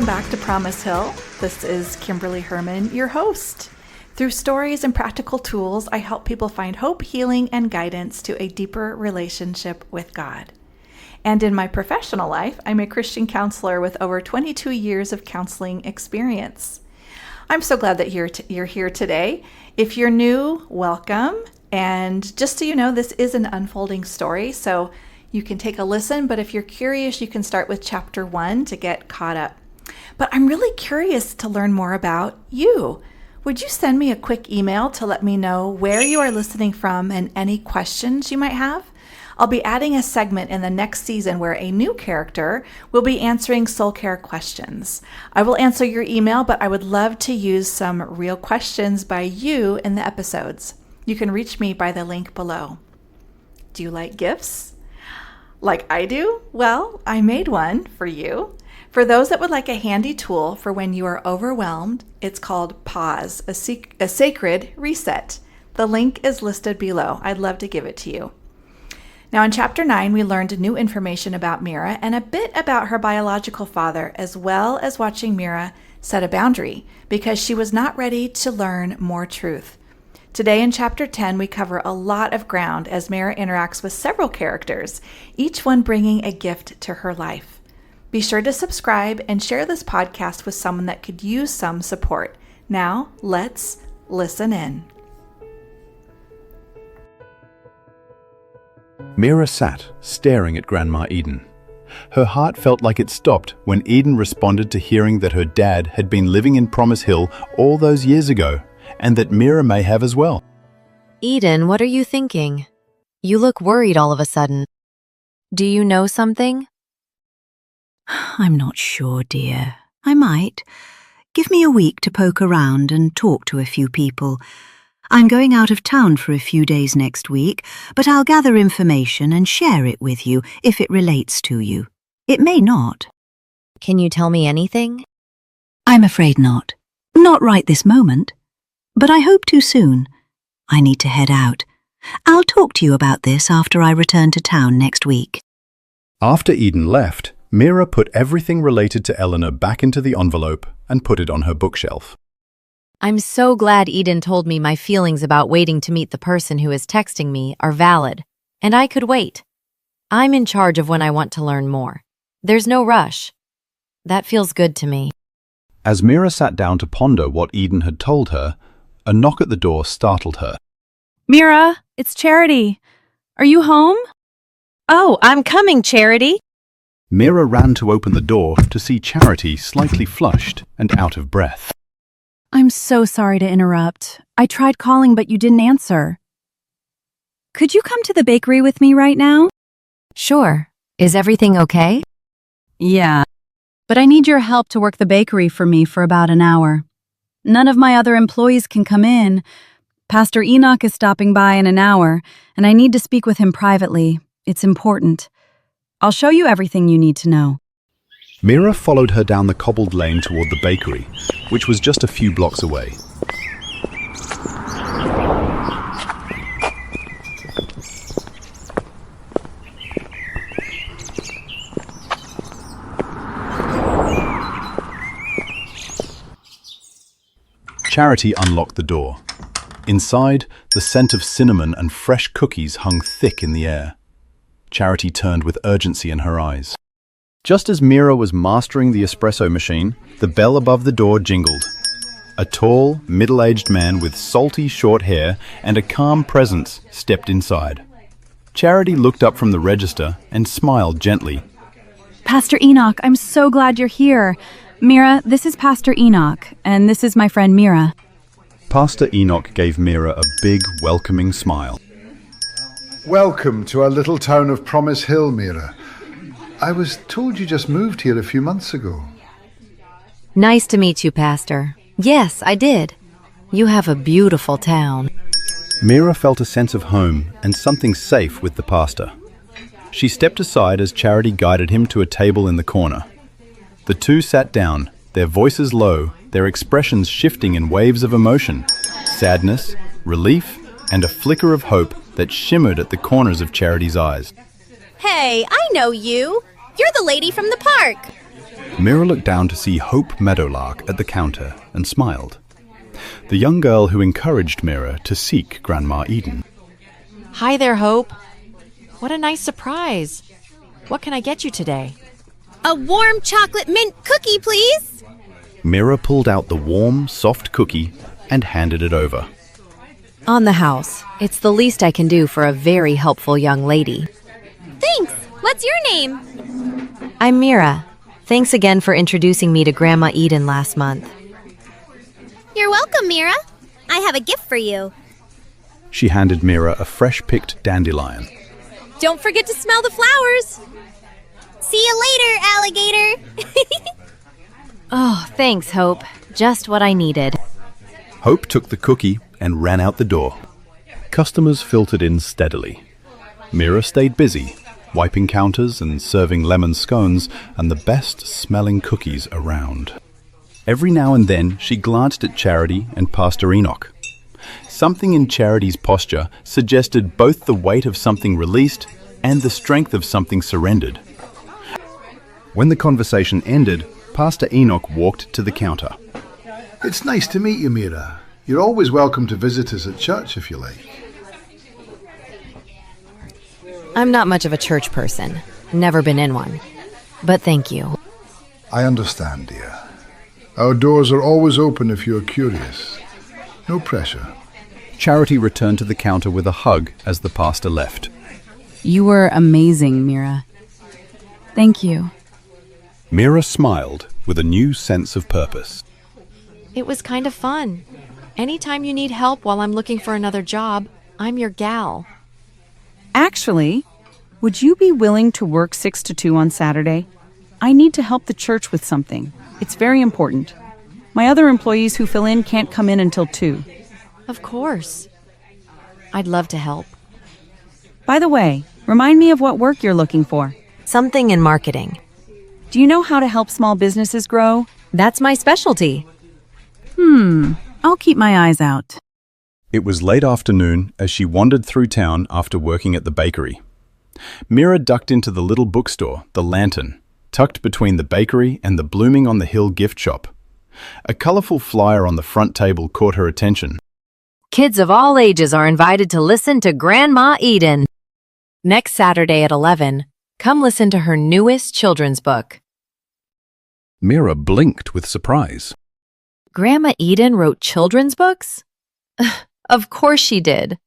welcome back to Promise Hill. This is Kimberly Herman, your host. Through stories and practical tools, I help people find hope, healing, and guidance to a deeper relationship with God. And in my professional life, I'm a Christian counselor with over 22 years of counseling experience. I'm so glad that you're here today. If you're new, welcome. And just so you know, this is an unfolding story, so you can take a listen, but if you're curious, you can start with chapter 1 to get caught up. But I'm really curious to learn more about you. Would you send me a quick email to let me know where you are listening from and any questions you might have? I'll be adding a segment in the next season where a new character will be answering soul care questions. I will answer your email, but I would love to use some real questions by you in the episodes. You can reach me by the link below. Do you like gifts? Like I do? Well, I made one for you. For those that would like a handy tool for when you are overwhelmed, it's called Pause, a sacred reset. The link is listed below. I'd love to give it to you. Now in chapter 9, we learned new information about Mira and a bit about her biological father, as well as watching Mira set a boundary because she was not ready to learn more truth. Today in chapter 10, we cover a lot of ground as Mira interacts with several characters, each one bringing a gift to her life. Be sure to subscribe and share this podcast with someone that could use some support. Now, let's listen in. Mira sat, staring at Grandma Eden. Her heart felt like it stopped when Eden responded to hearing that her dad had been living in Promise Hill all those years ago, and that Mira may have as well. Eden, what are you thinking? You look worried all of a sudden. Do you know something? I'm not sure, dear. I might. Give me a week to poke around and talk to a few people. I'm going out of town for a few days next week, but I'll gather information and share it with you if it relates to you. It may not. Can you tell me anything? I'm afraid not. Not right this moment. But I hope to soon. I need to head out. I'll talk to you about this after I return to town next week. After Eden left, Mira put everything related to Eleanor back into the envelope and put it on her bookshelf. I'm so glad Eden told me my feelings about waiting to meet the person who is texting me are valid, and I could wait. I'm in charge of when I want to learn more. There's no rush. That feels good to me. As Mira sat down to ponder what Eden had told her, a knock at the door startled her. Mira, it's Charity. Are you home? Oh, I'm coming, Charity. Mira ran to open the door to see Charity slightly flushed and out of breath. I'm so sorry to interrupt. I tried calling, but you didn't answer. Could you come to the bakery with me right now? Sure. Is everything okay? Yeah, but I need your help to work the bakery for me for about an hour. None of my other employees can come in. Pastor Enoch is stopping by in an hour, and I need to speak with him privately. It's important. I'll show you everything you need to know. Mira followed her down the cobbled lane toward the bakery, which was just a few blocks away. Charity unlocked the door. Inside, the scent of cinnamon and fresh cookies hung thick in the air. Charity turned with urgency in her eyes. Just as Mira was mastering the espresso machine, the bell above the door jingled. A tall, middle-aged man with salty short hair and a calm presence stepped inside. Charity looked up from the register and smiled gently. Pastor Enoch, I'm so glad you're here. Mira, this is Pastor Enoch, and this is my friend Mira. Pastor Enoch gave Mira a big, welcoming smile. Welcome to our little town of Promise Hill, Mira. I was told you just moved here a few months ago. Nice to meet you, Pastor. Yes, I did. You have a beautiful town. Mira felt a sense of home and something safe with the pastor. She stepped aside as Charity guided him to a table in the corner. The two sat down, their voices low, their expressions shifting in waves of emotion, sadness, relief, and a flicker of hope that shimmered at the corners of Charity's eyes. Hey, I know you. You're the lady from the park. Mira looked down to see Hope Meadowlark at the counter and smiled. The young girl who encouraged Mira to seek Grandma Eden. Hi there, Hope. What a nice surprise. What can I get you today? A warm chocolate mint cookie, please. Mira pulled out the warm, soft cookie and handed it over. On the house. It's the least I can do for a very helpful young lady. Thanks. What's your name? I'm Mira. Thanks again for introducing me to Grandma Eden last month. You're welcome, Mira. I have a gift for you. She handed Mira a fresh-picked dandelion. Don't forget to smell the flowers. See you later, alligator. Oh, thanks, Hope. Just what I needed. Hope took the cookie and ran out the door. Customers filtered in steadily. Mira stayed busy, wiping counters and serving lemon scones and the best-smelling cookies around. Every now and then, she glanced at Charity and Pastor Enoch. Something in Charity's posture suggested both the weight of something released and the strength of something surrendered. When the conversation ended, Pastor Enoch walked to the counter. It's nice to meet you, Mira. You're always welcome to visit us at church if you like. I'm not much of a church person. Never been in one. But thank you. I understand, dear. Our doors are always open if you are curious. No pressure. Charity returned to the counter with a hug as the pastor left. You were amazing, Mira. Thank you. Mira smiled with a new sense of purpose. It was kind of fun. Anytime you need help while I'm looking for another job, I'm your gal. Actually, would you be willing to work 6 to 2 on Saturday? I need to help the church with something. It's very important. My other employees who fill in can't come in until 2. Of course. I'd love to help. By the way, remind me of what work you're looking for. Something in marketing. Do you know how to help small businesses grow? That's my specialty. I'll keep my eyes out. It was late afternoon as she wandered through town after working at the bakery. Mira ducked into the little bookstore, The Lantern, tucked between the bakery and the Blooming on the Hill gift shop. A colorful flyer on the front table caught her attention. Kids of all ages are invited to listen to Grandma Eden. Next Saturday at 11, come listen to her newest children's book. Mira blinked with surprise. Grandma Eden wrote children's books? Of course she did.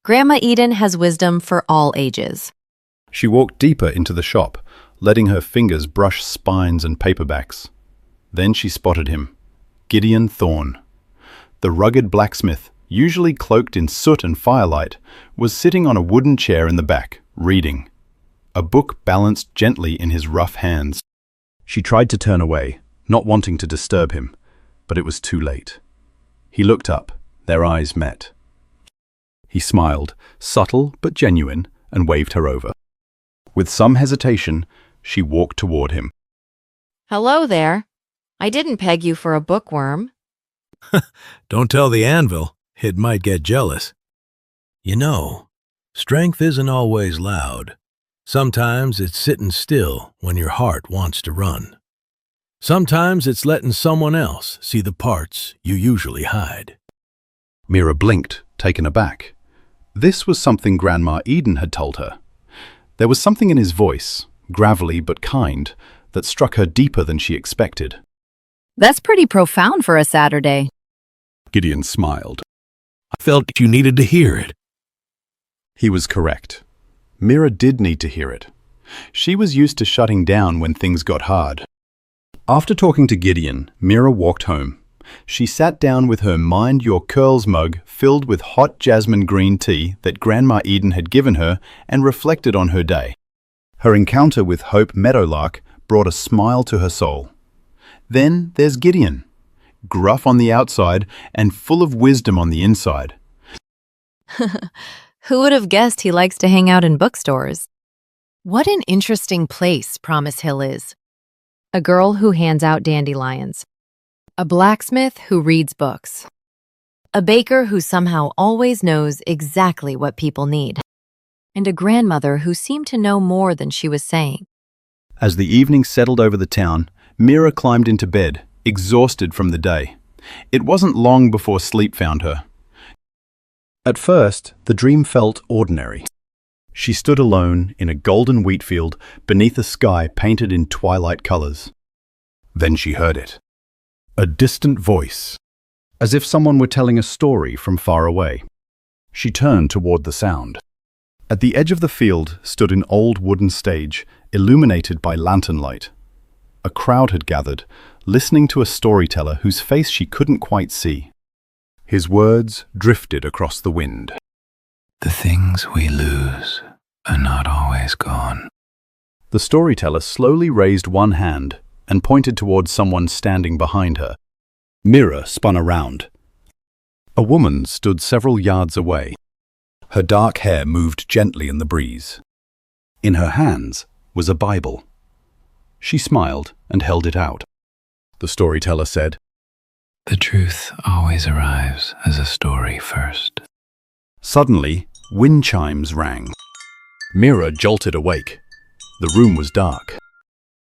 Grandma Eden has wisdom for all ages. She walked deeper into the shop, letting her fingers brush spines and paperbacks. Then she spotted him, Gideon Thorne. The rugged blacksmith, usually cloaked in soot and firelight, was sitting on a wooden chair in the back, reading. A book balanced gently in his rough hands. She tried to turn away, not wanting to disturb him, but it was too late. He looked up, their eyes met. He smiled, subtle but genuine, and waved her over. With some hesitation, she walked toward him. Hello there. I didn't peg you for a bookworm. Don't tell the anvil. It might get jealous. You know, strength isn't always loud. Sometimes it's sitting still when your heart wants to run. Sometimes it's letting someone else see the parts you usually hide. Mira blinked, taken aback. This was something Grandma Eden had told her. There was something in his voice, gravelly but kind, that struck her deeper than she expected. That's pretty profound for a Saturday. Gideon smiled. I felt you needed to hear it. He was correct. Mira did need to hear it. She was used to shutting down when things got hard. After talking to Gideon, Mira walked home. She sat down with her Mind Your Curls mug filled with hot jasmine green tea that Grandma Eden had given her and reflected on her day. Her encounter with Hope Meadowlark brought a smile to her soul. Then there's Gideon, gruff on the outside and full of wisdom on the inside. Who would have guessed he likes to hang out in bookstores? What an interesting place Promise Hill is. A girl who hands out dandelions. A blacksmith who reads books. A baker who somehow always knows exactly what people need. And a grandmother who seemed to know more than she was saying. As the evening settled over the town, Mira climbed into bed, exhausted from the day. It wasn't long before sleep found her. At first, the dream felt ordinary. She stood alone in a golden wheat field beneath a sky painted in twilight colors. Then she heard it. A distant voice, as if someone were telling a story from far away. She turned toward the sound. At the edge of the field stood an old wooden stage, illuminated by lantern light. A crowd had gathered, listening to a storyteller whose face she couldn't quite see. His words drifted across the wind. The things we lose are not always gone. The storyteller slowly raised one hand and pointed towards someone standing behind her. Mira spun around. A woman stood several yards away. Her dark hair moved gently in the breeze. In her hands was a Bible. She smiled and held it out. The storyteller said, The truth always arrives as a story first. Suddenly, wind chimes rang. Mira jolted awake. The room was dark.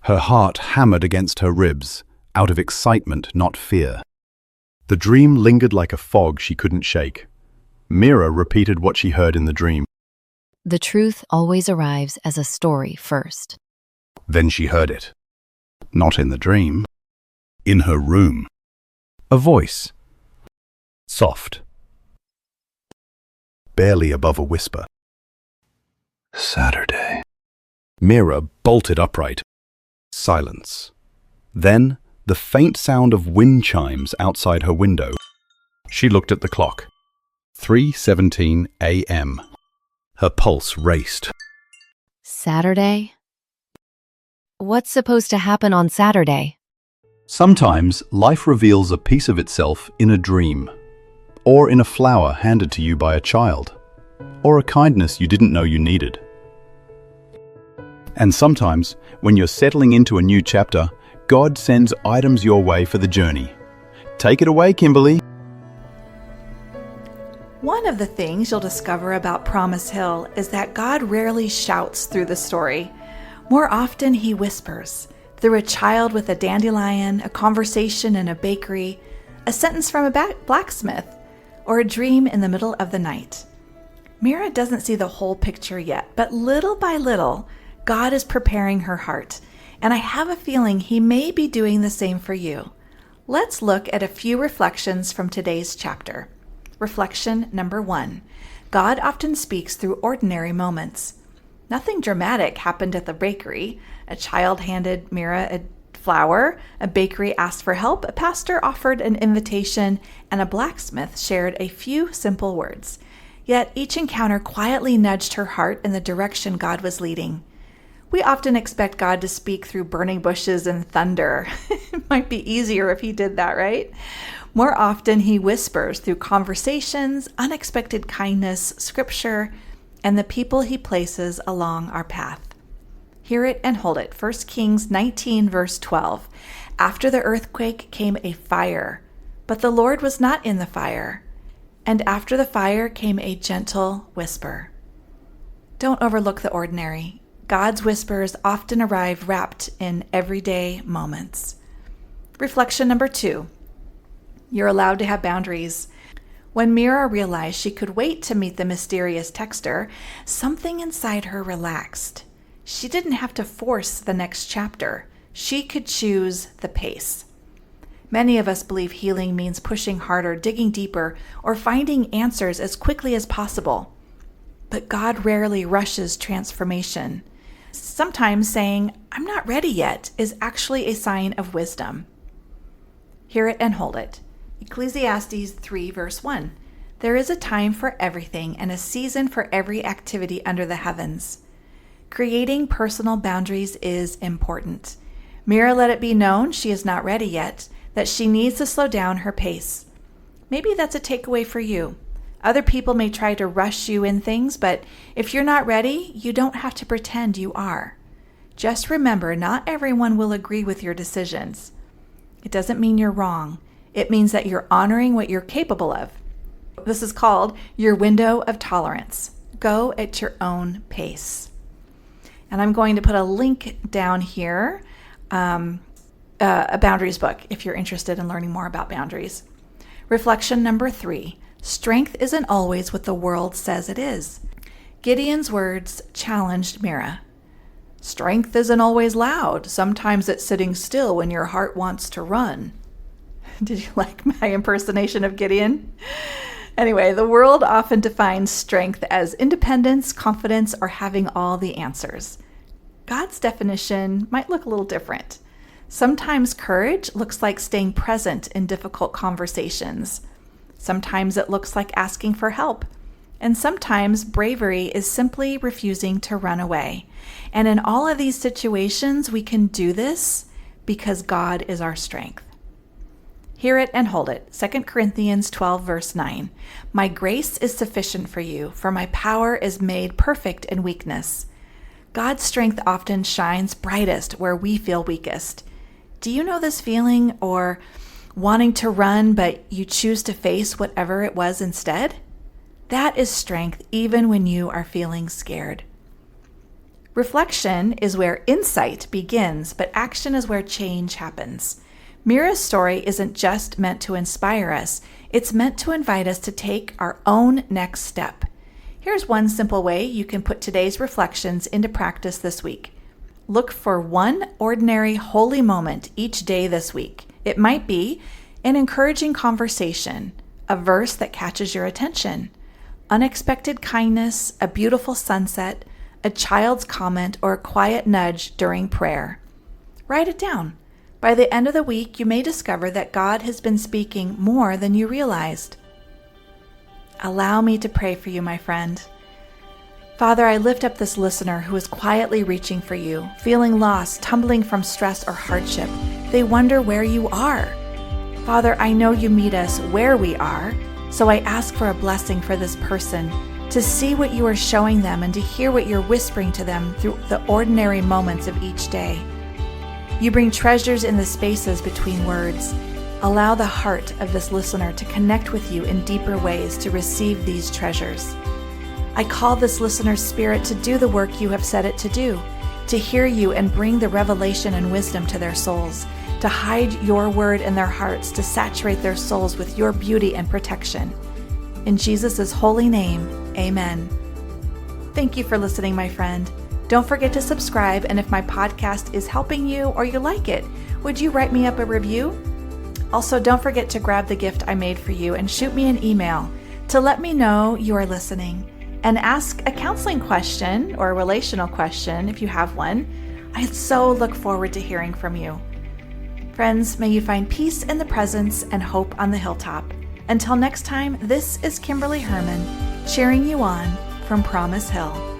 Her heart hammered against her ribs, out of excitement, not fear. The dream lingered like a fog she couldn't shake. Mira repeated what she heard in the dream. The truth always arrives as a story first. Then she heard it. Not in the dream. In her room. A voice. Soft. Barely above a whisper. Saturday. Mira bolted upright. Silence. Then, the faint sound of wind chimes outside her window. She looked at the clock. 3:17 a.m. Her pulse raced. Saturday? What's supposed to happen on Saturday? Sometimes life reveals a piece of itself in a dream, or in a flower handed to you by a child, or a kindness you didn't know you needed. And sometimes, when you're settling into a new chapter, God sends items your way for the journey. Take it away, Kimberly. One of the things you'll discover about Promise Hill is that God rarely shouts through the story. More often, he whispers through a child with a dandelion, a conversation in a bakery, a sentence from a blacksmith, or a dream in the middle of the night. Mira doesn't see the whole picture yet, but little by little, God is preparing her heart, and I have a feeling he may be doing the same for you. Let's look at a few reflections from today's chapter. Reflection number 1. God often speaks through ordinary moments. Nothing dramatic happened at the bakery. A child handed Mira a flower, a bakery asked for help, a pastor offered an invitation, and a blacksmith shared a few simple words. Yet each encounter quietly nudged her heart in the direction God was leading. We often expect God to speak through burning bushes and thunder. It might be easier if he did that, right? More often, he whispers through conversations, unexpected kindness, scripture, and the people he places along our path. Hear it and hold it. 1 Kings 19, verse 12. After the earthquake came a fire, but the Lord was not in the fire. And after the fire came a gentle whisper. Don't overlook the ordinary. God's whispers often arrive wrapped in everyday moments. Reflection number 2. You're allowed to have boundaries. When Mira realized she could wait to meet the mysterious texter, something inside her relaxed. She didn't have to force the next chapter. She could choose the pace. Many of us believe healing means pushing harder, digging deeper, or finding answers as quickly as possible. But God rarely rushes transformation. Sometimes saying, "I'm not ready yet," is actually a sign of wisdom. Hear it and hold it. Ecclesiastes 3, verse 1. There is a time for everything and a season for every activity under the heavens. Creating personal boundaries is important. Mira let it be known she is not ready yet, that she needs to slow down her pace. Maybe that's a takeaway for you. Other people may try to rush you in things, but if you're not ready, you don't have to pretend you are. Just remember, not everyone will agree with your decisions. It doesn't mean you're wrong. It means that you're honoring what you're capable of. This is called your window of tolerance. Go at your own pace. And I'm going to put a link down here a boundaries book if you're interested in learning more about boundaries. Reflection number 3, strength isn't always what the world says it is. Gideon's words challenged Mira. Strength isn't always loud. Sometimes it's sitting still when your heart wants to run. Did you like my impersonation of Gideon? Anyway, the world often defines strength as independence, confidence, or having all the answers. God's definition might look a little different. Sometimes courage looks like staying present in difficult conversations. Sometimes it looks like asking for help. And sometimes bravery is simply refusing to run away. And in all of these situations, we can do this because God is our strength. Hear it and hold it. 2 Corinthians 12, verse 9. My grace is sufficient for you, for my power is made perfect in weakness. God's strength often shines brightest where we feel weakest. Do you know this feeling, or wanting to run, but you choose to face whatever it was instead? That is strength even when you are feeling scared. Reflection is where insight begins, but action is where change happens. Mira's story isn't just meant to inspire us, it's meant to invite us to take our own next step. Here's one simple way you can put today's reflections into practice this week. Look for one ordinary holy moment each day this week. It might be an encouraging conversation, a verse that catches your attention, unexpected kindness, a beautiful sunset, a child's comment, or a quiet nudge during prayer. Write it down. By the end of the week, you may discover that God has been speaking more than you realized. Allow me to pray for you, my friend. Father, I lift up this listener who is quietly reaching for you, feeling lost, tumbling from stress or hardship. They wonder where you are. Father, I know you meet us where we are, so I ask for a blessing for this person, to see what you are showing them and to hear what you're whispering to them through the ordinary moments of each day. You bring treasures in the spaces between words. Allow the heart of this listener to connect with you in deeper ways to receive these treasures. I call this listener's spirit to do the work you have set it to do, to hear you and bring the revelation and wisdom to their souls, to hide your word in their hearts, to saturate their souls with your beauty and protection. In Jesus' holy name, amen. Thank you for listening, my friend. Don't forget to subscribe, and if my podcast is helping you or you like it, would you write me up a review? Also, don't forget to grab the gift I made for you and shoot me an email to let me know you are listening, and ask a counseling question or a relational question if you have one. I so look forward to hearing from you. Friends, may you find peace in the presence and hope on the hilltop. Until next time, this is Kimberly Herman, cheering you on from Promise Hill.